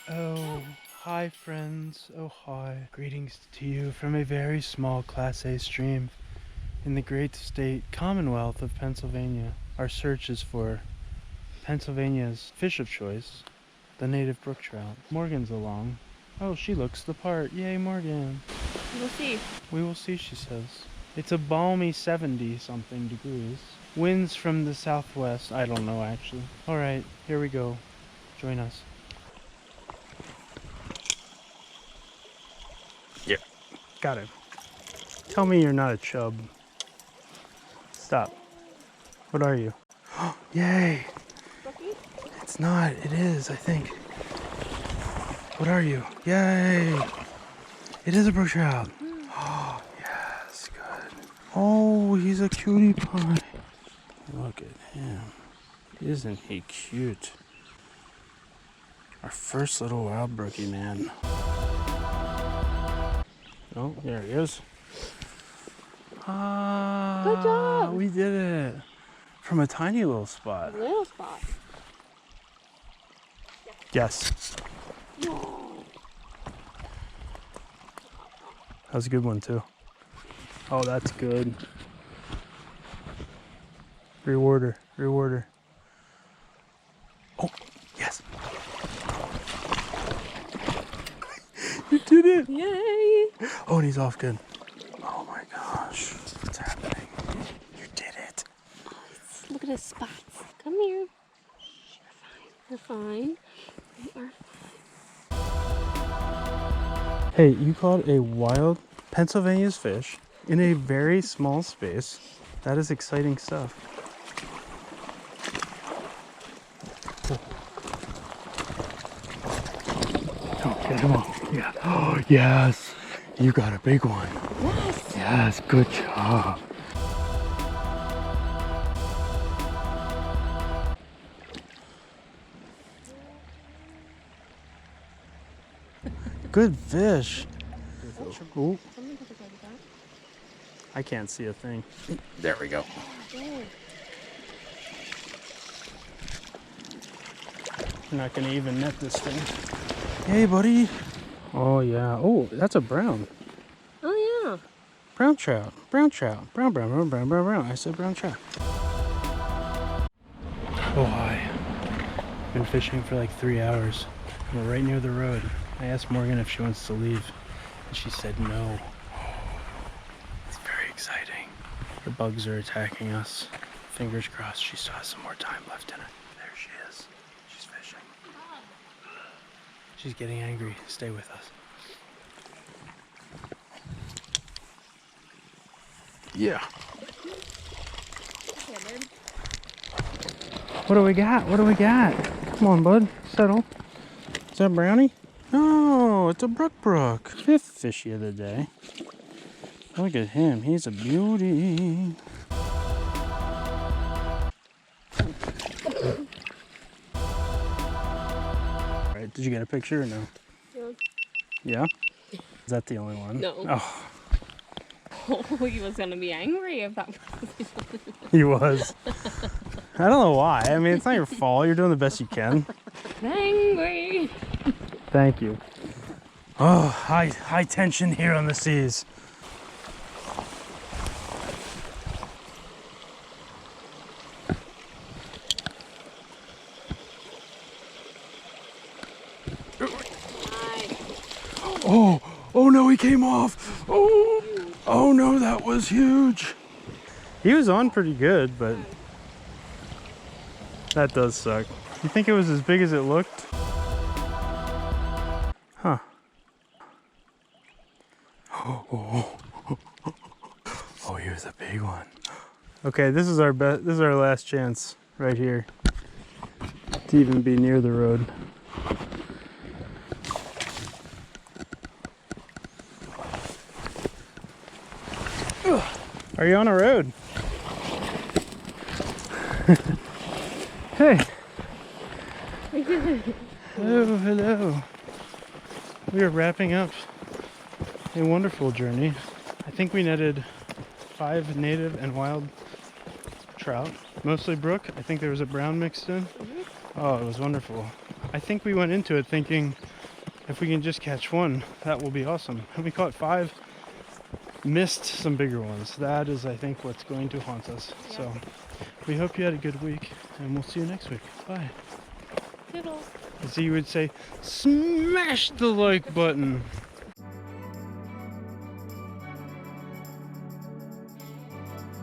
Oh, hi friends. Oh, hi. Greetings to you from a very small Class A stream in the great state Commonwealth of Pennsylvania. Our search is for Pennsylvania's fish of choice, the native brook trout. Morgan's along. Oh, she looks the part. Yay, Morgan. We'll see. We will see, she says. It's a balmy 70-something degrees. Winds from the southwest. I don't know, actually. All right, here we go. Join us. Yeah, got it. Tell me you're not a chub. Stop. What are you? Yay! Brookie? It's not. It is, I think. What are you? Yay! It is a brook trout. Oh, yes, good. Oh, he's a cutie pie. Look at him. Isn't he cute? Our first little wild brookie, man. Oh, there he is. Ah, good job. We did it. From a tiny little spot. Little spot. Yes. That was a good one too. Oh, that's good. Reward her. Reward her. Oh, yes. You did it. Yay. Oh, and he's off good. Oh my gosh. What's happening? You did it. Look at his spots. Come here. You're fine. You are fine. Hey, you caught a wild Pennsylvania's fish in a very small space. That is exciting stuff. Oh, get him off. Yeah. Oh, yes. You got a big one. Yes. Yes, good job. Good fish. Ooh. I can't see a thing. There we go. We're not gonna even net this thing. Hey, buddy. Oh, yeah. Oh, that's a brown. Oh, yeah. Brown trout. Brown trout. Brown, brown, brown, brown, brown, brown. I said brown trout. Oh, hi. Been fishing for like 3 hours. We're right near the road. I asked Morgan if she wants to leave, and she said no. It's very exciting. The bugs are attacking us. Fingers crossed she still has some more time left in it. There she is. She's fishing. She's getting angry. Stay with us. Yeah. What do we got? What do we got? Come on, bud. Settle. Is that brownie? No, it's a brook. Fifth fishy of the day. Look at him. He's a beauty. All right, did you get a picture or no? Yeah. Yeah? Is that the only one? No. Oh, Oh, he was gonna be angry if that was. he was. I don't know why. I mean, it's not your fault. You're doing the best you can. Angry. Thank you. Oh, high tension here on the seas. Oh no, he came off. Oh no, that was huge. He was on pretty good, but that does suck. You think it was as big as it looked? Huh. Oh, he was a big one. Okay, this is our last chance right here to even be near the road. Are you on a road? Hey. Hello, hello. We are wrapping up a wonderful journey. I think we netted 5 native and wild trout, mostly brook. I think there was a brown mixed in. Oh, it was wonderful. I think we went into it thinking If we can just catch one, that will be awesome. And we caught 5, missed some bigger ones. That is, I think, what's going to haunt us. Yeah. So we hope you had a good week, and we'll see you next week. Bye. Toodles. As you would say, smash the like button.